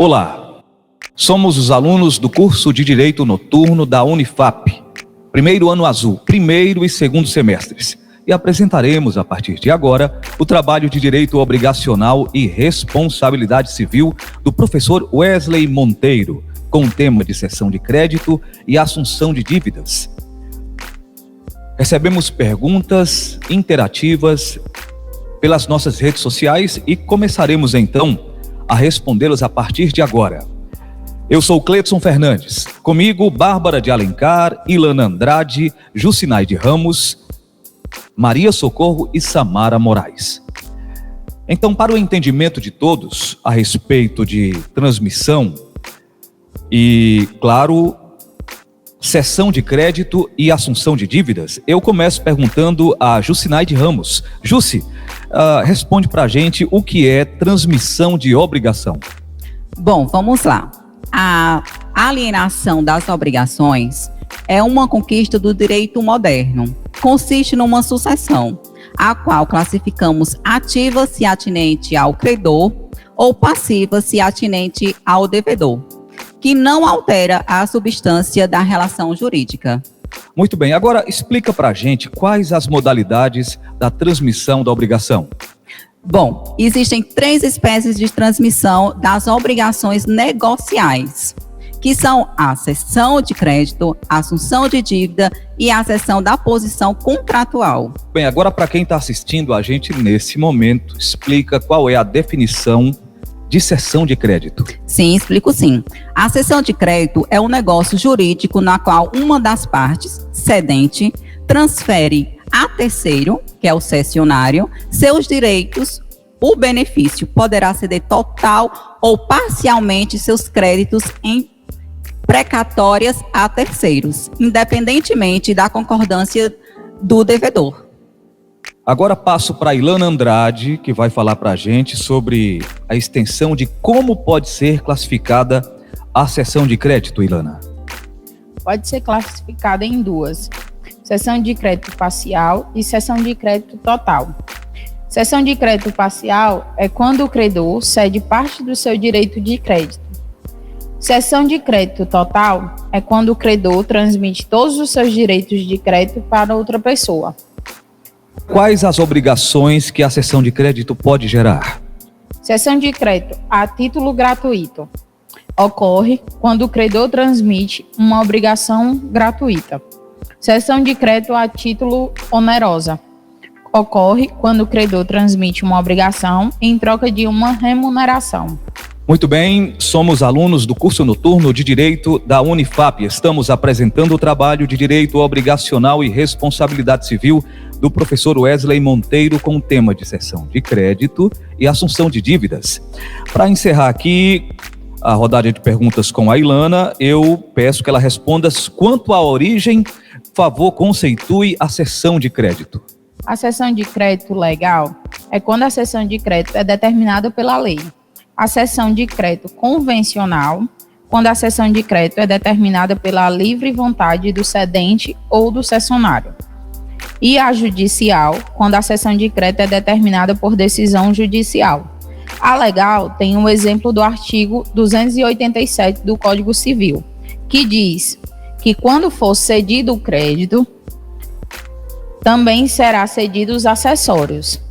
Olá, somos os alunos do curso de Direito Noturno da Unifap, primeiro ano azul, primeiro e segundo semestres, e apresentaremos a partir de agora o trabalho de Direito Obrigacional e Responsabilidade Civil do professor Wesley Monteiro, com o tema de cessão de crédito e assunção de dívidas. Recebemos perguntas interativas pelas nossas redes sociais e começaremos então a respondê-las a partir de agora. Eu sou Cleidson Fernandes, comigo Bárbara de Alencar, Ilana Andrade, Jucinaide Ramos, Maria Socorro e Samara Moraes. Então, para o entendimento de todos a respeito de transmissão e, claro, cessão de crédito e assunção de dívidas, eu começo perguntando a Jucinaide Ramos. Jussi, responde para a gente o que é transmissão de obrigação. Bom, vamos lá. A alienação das obrigações é uma conquista do direito moderno. Consiste numa sucessão, a qual classificamos ativa se atinente ao credor ou passiva se atinente ao devedor, que não altera a substância da relação jurídica. Muito bem, agora explica para a gente quais as modalidades da transmissão da obrigação. Bom, existem 3 espécies de transmissão das obrigações negociais, que são a cessão de crédito, a assunção de dívida e a cessão da posição contratual. Bem, agora para quem está assistindo a gente nesse momento, explica qual é a definição de cessão de crédito. Sim, explico sim. A cessão de crédito é um negócio jurídico na qual uma das partes, cedente, transfere a terceiro, que é o cessionário, seus direitos. O benefício poderá ceder total ou parcialmente seus créditos em precatórias a terceiros, independentemente da concordância do devedor. Agora passo para a Ilana Andrade, que vai falar para a gente sobre a extensão de como pode ser classificada a cessão de crédito, Ilana. Pode ser classificada em 2, cessão de crédito parcial e cessão de crédito total. Cessão de crédito parcial é quando o credor cede parte do seu direito de crédito. Cessão de crédito total é quando o credor transmite todos os seus direitos de crédito para outra pessoa. Quais as obrigações que a cessão de crédito pode gerar? Cessão de crédito a título gratuito ocorre quando o credor transmite uma obrigação gratuita. Cessão de crédito a título onerosa ocorre quando o credor transmite uma obrigação em troca de uma remuneração. Muito bem, somos alunos do curso noturno de Direito da Unifap. Estamos apresentando o trabalho de Direito Obrigacional e Responsabilidade Civil do professor Wesley Monteiro com o tema de cessão de crédito e assunção de dívidas. Para encerrar aqui a rodada de perguntas com a Ilana, eu peço que ela responda quanto à origem, favor, conceitue a cessão de crédito. A cessão de crédito legal é quando a cessão de crédito é determinada pela lei. A cessão de crédito convencional, quando a cessão de crédito é determinada pela livre vontade do cedente ou do cessionário. E a judicial, quando a cessão de crédito é determinada por decisão judicial. A legal tem um exemplo do artigo 287 do Código Civil, que diz que quando for cedido o crédito, também será cedido os acessórios.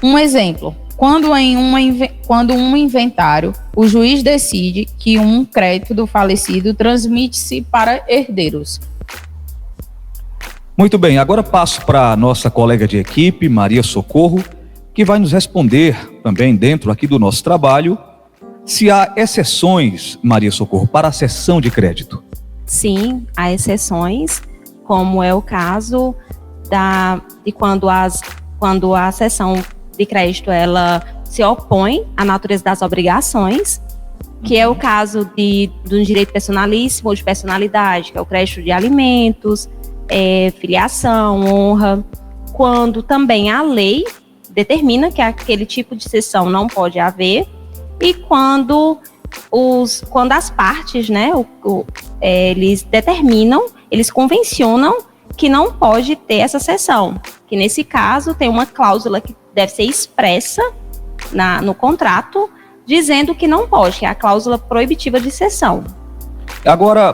Um exemplo, quando um inventário, o juiz decide que um crédito do falecido transmite-se para herdeiros. Muito bem, agora passo para a nossa colega de equipe, Maria Socorro, que vai nos responder também dentro aqui do nosso trabalho, se há exceções, Maria Socorro, para a cessão de crédito. Sim, há exceções, como é o caso de quando a cessão de crédito ela se opõe à natureza das obrigações, que é o caso do direito personalíssimo ou de personalidade, que é o crédito de alimentos, filiação, honra, quando também a lei determina que aquele tipo de cessão não pode haver, e quando as partes, né, eles determinam, eles convencionam que não pode ter essa cessão, que nesse caso tem uma cláusula que deve ser expressa no contrato dizendo que não pode, que é a cláusula proibitiva de cessão. Agora,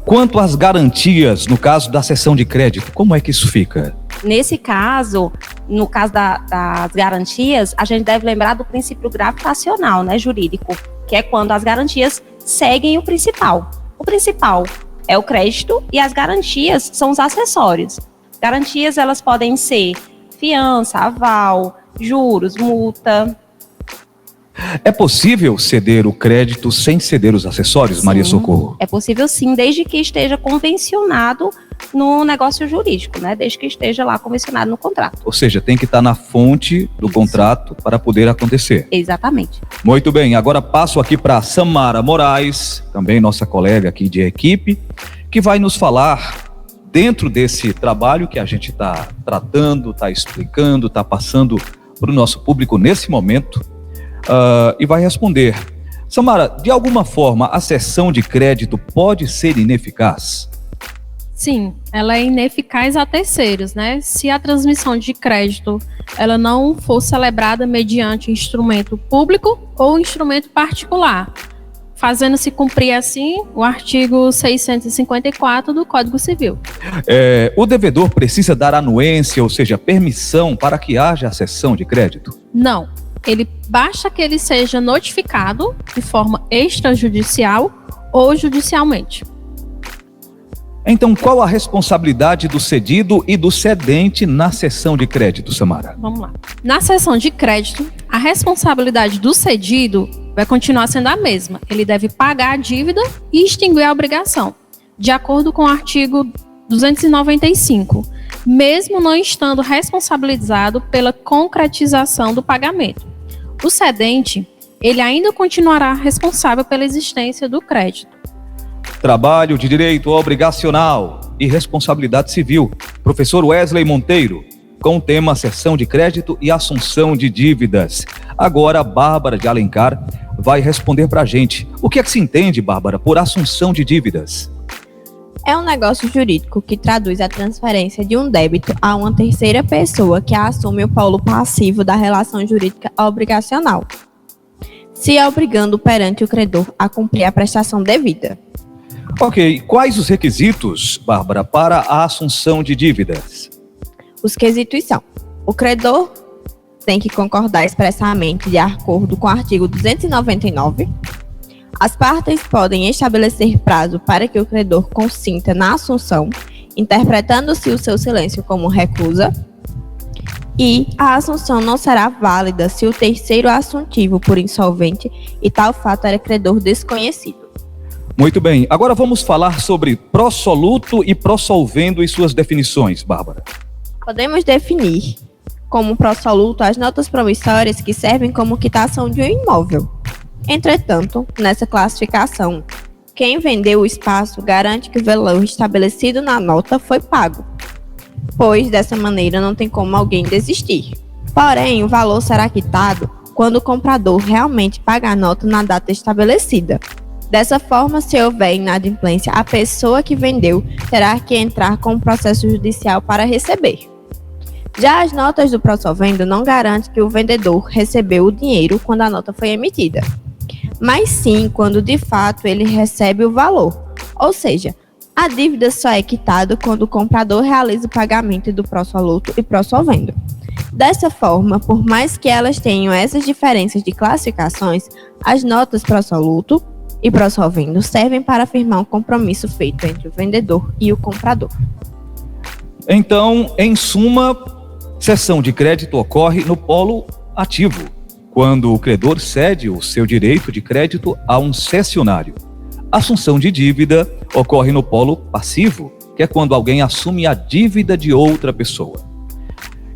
quanto às garantias, no caso da cessão de crédito, como é que isso fica? Nesse caso, no caso das garantias, a gente deve lembrar do princípio gravitacional, né, jurídico, que é quando as garantias seguem o principal. O principal é o crédito e as garantias são os acessórios. Garantias, elas podem ser fiança, aval, juros, multa. É possível ceder o crédito sem ceder os acessórios, Sim, Maria Socorro? É possível sim, desde que esteja convencionado no negócio jurídico, né? Desde que esteja lá convencionado no contrato. Ou seja, tem que estar na fonte do contrato para poder acontecer. Exatamente. Muito bem, agora passo aqui para Samara Moraes, também nossa colega aqui de equipe, que vai nos falar dentro desse trabalho que a gente está tratando, está explicando, está passando para o nosso público nesse momento, e vai responder. Samara, de alguma forma a cessão de crédito pode ser ineficaz? Sim, ela é ineficaz a terceiros, né? Se a transmissão de crédito ela não for celebrada mediante instrumento público ou instrumento particular, fazendo-se cumprir assim o artigo 654 do Código Civil. O devedor precisa dar anuência, ou seja, permissão para que haja a cessão de crédito? Não, basta que ele seja notificado de forma extrajudicial ou judicialmente. Então, qual a responsabilidade do cedido e do cedente na cessão de crédito, Samara? Vamos lá. Na cessão de crédito, a responsabilidade do cedido vai continuar sendo a mesma. Ele deve pagar a dívida e extinguir a obrigação, de acordo com o artigo 295, mesmo não estando responsabilizado pela concretização do pagamento. O cedente, ele ainda continuará responsável pela existência do crédito. Trabalho de direito obrigacional e responsabilidade civil. Professor Wesley Monteiro, com o tema cessão de crédito e assunção de dívidas. Agora a Bárbara de Alencar vai responder para a gente. O que é que se entende, Bárbara, por assunção de dívidas? É um negócio jurídico que traduz a transferência de um débito a uma terceira pessoa que assume o polo passivo da relação jurídica obrigacional, se obrigando perante o credor a cumprir a prestação devida. Ok, quais os requisitos, Bárbara, para a assunção de dívidas? Os quesitos são: o credor tem que concordar expressamente de acordo com o artigo 299. As partes podem estabelecer prazo para que o credor consinta na assunção, interpretando-se o seu silêncio como recusa. E a assunção não será válida se o terceiro assuntivo for insolvente e tal fato era credor desconhecido. Muito bem, agora vamos falar sobre pró-soluto e pró-solvendo e suas definições, Bárbara. Podemos definir como pró-soluto as notas promissórias que servem como quitação de um imóvel. Entretanto, nessa classificação, quem vendeu o espaço garante que o valor estabelecido na nota foi pago, pois dessa maneira não tem como alguém desistir. Porém, o valor será quitado quando o comprador realmente paga a nota na data estabelecida. Dessa forma, se houver inadimplência, a pessoa que vendeu terá que entrar com um processo judicial para receber. Já as notas do pró-solvendo não garantem que o vendedor recebeu o dinheiro quando a nota foi emitida, mas sim quando de fato ele recebe o valor. Ou seja, a dívida só é quitada quando o comprador realiza o pagamento do pró-soluto e pró-solvendo. Dessa forma, por mais que elas tenham essas diferenças de classificações, as notas pró-soluto e pró-solvendo servem para afirmar um compromisso feito entre o vendedor e o comprador. Então, em suma, cessão de crédito ocorre no polo ativo, quando o credor cede o seu direito de crédito a um cessionário. Assunção de dívida ocorre no polo passivo, que é quando alguém assume a dívida de outra pessoa.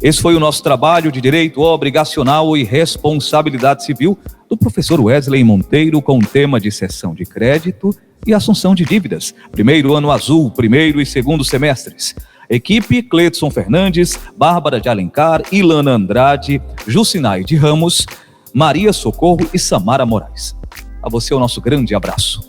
Esse foi o nosso trabalho de direito obrigacional e responsabilidade civil do professor Wesley Monteiro com o tema de cessão de crédito e assunção de dívidas. Primeiro ano azul, primeiro e segundo semestres. Equipe: Cleidson Fernandes, Bárbara de Alencar, Ilana Andrade, Jucinaide Ramos, Maria Socorro e Samara Moraes. A você o nosso grande abraço.